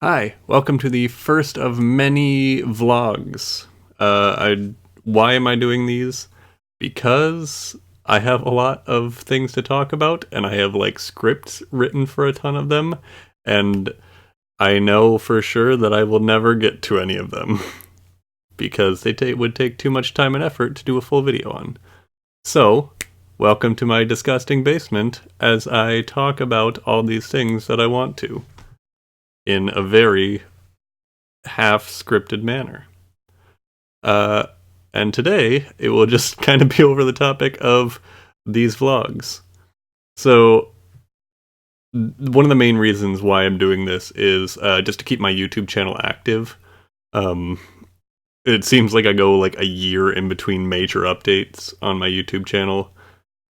Hi, welcome to the first of many vlogs. Why am I doing these? Because I have a lot of things to talk about, and I have like scripts written for a ton of them, and I know for sure that I will never get to any of them because would take too much time and effort to do a full video on. So, welcome to my disgusting basement as I talk about all these things that I want to in a very half-scripted manner. Uh, and today, it will just kind of be over the topic of these vlogs. So, one of the main reasons why I'm doing this is just to keep my YouTube channel active. Um, it seems like I go like a year in between major updates on my YouTube channel.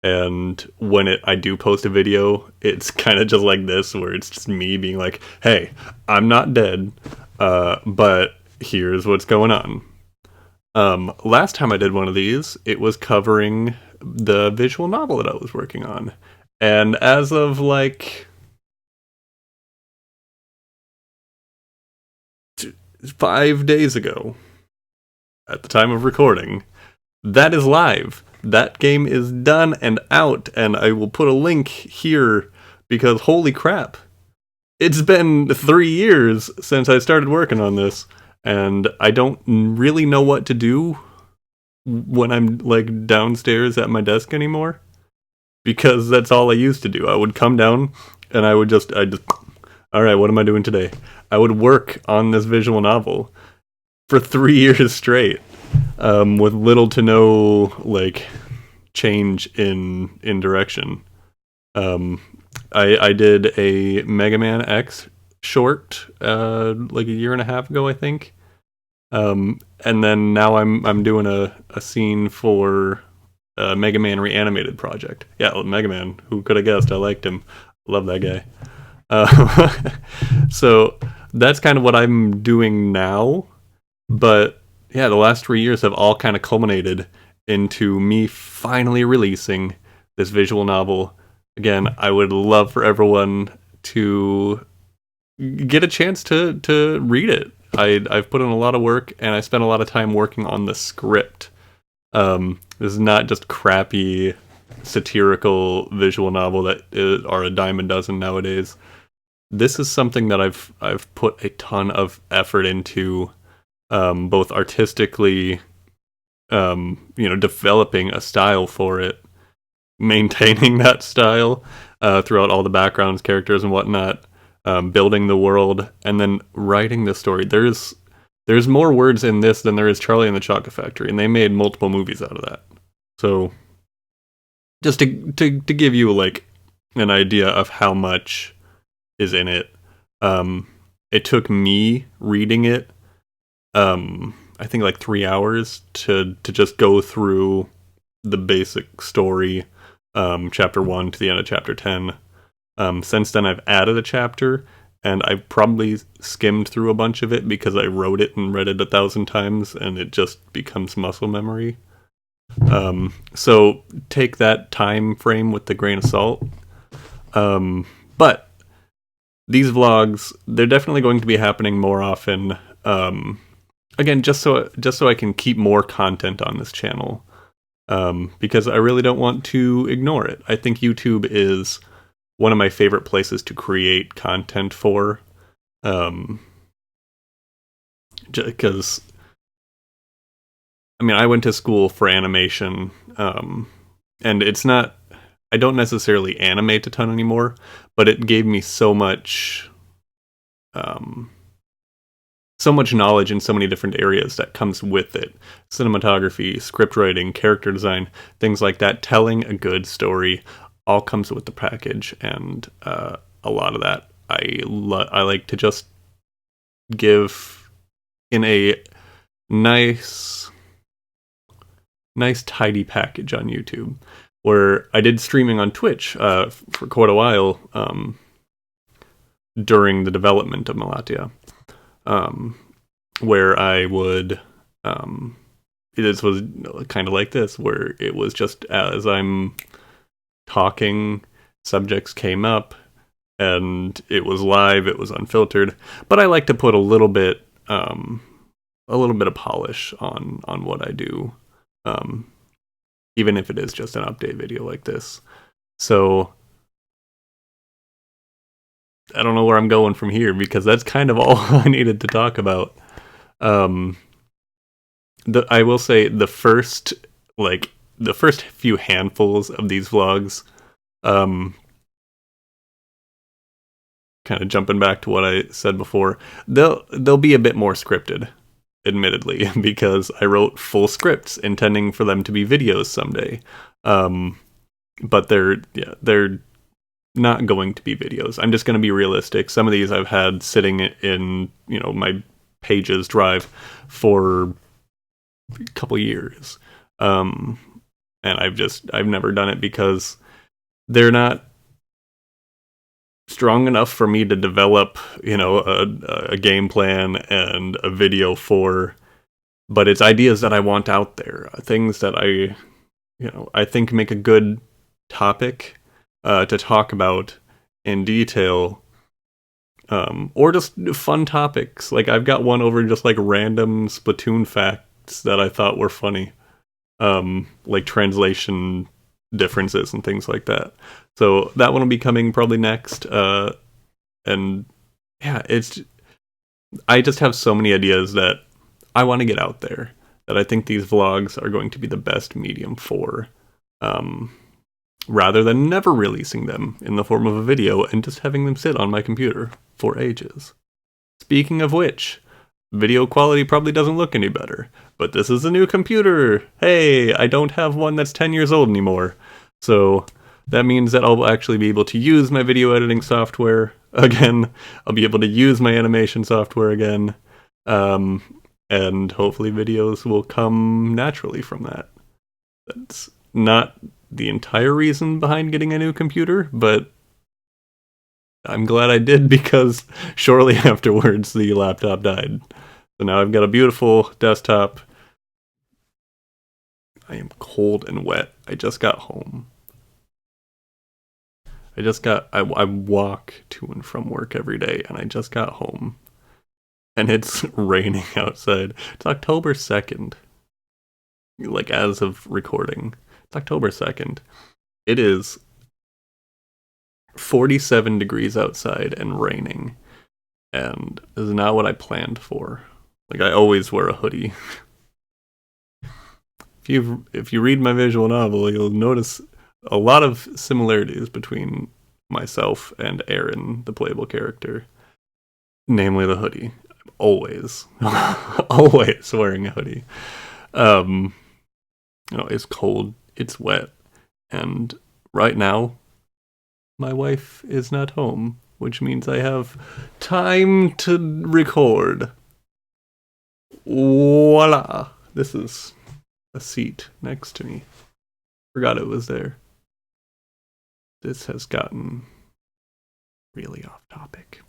And when I do post a video, it's kind of just like this, where it's just me being like, hey, I'm not dead, but here's what's going on. Last time I did one of these, it was covering the visual novel that I was working on. And as of like 5 days ago, at the time of recording, that is live. That game is done and out, and I will put a link here because holy crap. It's been 3 years since I started working on this, and I don't really know what to do when I'm like downstairs at my desk anymore, because that's all I used to do. I would come down and I just all right, what am I doing today? I would work on this visual novel for 3 years straight, with little to no like change in direction. I did a Mega Man X short like a year and a half ago, I think. And then now I'm doing a scene for a Mega Man Reanimated project. Yeah, Mega Man. Who could have guessed? I liked him. Love that guy. So that's kind of what I'm doing now. But yeah, the last 3 years have all kind of culminated into me finally releasing this visual novel. Again, I would love for everyone to get a chance to read it. I've put in a lot of work, and I spent a lot of time working on the script. This is not just crappy satirical visual novel that are a dime a dozen nowadays. This is something that I've put a ton of effort into, both artistically, developing a style for it, maintaining that style throughout all the backgrounds, characters, and whatnot, building the world, and then writing the story. There's more words in this than there is Charlie and the Chocolate Factory, and they made multiple movies out of that. So, just to give you like an idea of how much is in it, it took me reading it, I think like 3 hours to just go through the basic story, chapter 1 to the end of chapter 10. Since then, I've added a chapter, and I've probably skimmed through a bunch of it because I wrote it and read it 1,000 times, and it just becomes muscle memory. So take that time frame with a grain of salt. But these vlogs, they're definitely going to be happening more often. Again, just so I can keep more content on this channel. Because I really don't want to ignore it. I think YouTube is one of my favorite places to create content for. Because, I mean, I went to school for animation, and it's not, I don't necessarily animate a ton anymore, but it gave me so much knowledge in so many different areas that comes with it. Cinematography, script writing, character design, things like that. Telling a good story all comes with the package, and a lot of that I like to just give in a nice tidy package on YouTube, where I did streaming on Twitch for quite a while during the development of Melatia. Where I would, this was kind of like this, where it was just as I'm talking, subjects came up, and it was live, it was unfiltered, but I like to put a little bit of polish on what I do, um, even if it is just an update video like this. So I don't know where I'm going from here, because that's kind of all I needed to talk about. Um, I will say the first few handfuls of these vlogs, um, kind of jumping back to what I said before, they'll be a bit more scripted, admittedly, because I wrote full scripts intending for them to be videos someday. But they're not going to be videos. I'm just going to be realistic. Some of these I've had sitting in, my Pages drive for a couple years. And I've never done it because they're not strong enough for me to develop, a game plan and a video for, but it's ideas that I want out there, things that I think make a good topic to talk about in detail, or just fun topics. Like, I've got one over just like random Splatoon facts that I thought were funny, like translation differences and things like that. So that one will be coming probably next. And yeah, I just have so many ideas that I want to get out there, that I think these vlogs are going to be the best medium for, rather than never releasing them in the form of a video and just having them sit on my computer for ages. Speaking of which, video quality probably doesn't look any better, but this is a new computer. Hey, I don't have one that's 10 years old anymore. So that means that I'll actually be able to use my video editing software again. I'll be able to use my animation software again. And hopefully videos will come naturally from that. That's not the entire reason behind getting a new computer, but I'm glad I did, because shortly afterwards the laptop died. So now I've got a beautiful desktop. I am cold and wet. I just got home. I walk to and from work every day, and I just got home. And it's raining outside. It's October 2nd. Like, as of recording. It's October 2nd. It is 47 degrees outside and raining. And this is not what I planned for. Like, I always wear a hoodie. If you read my visual novel, you'll notice a lot of similarities between myself and Aaron, the playable character. Namely the hoodie. I'm always wearing a hoodie. It's cold, it's wet, and right now my wife is not home, which means I have time to record. Voila! This is a seat next to me. Forgot it was there. This has gotten really off topic.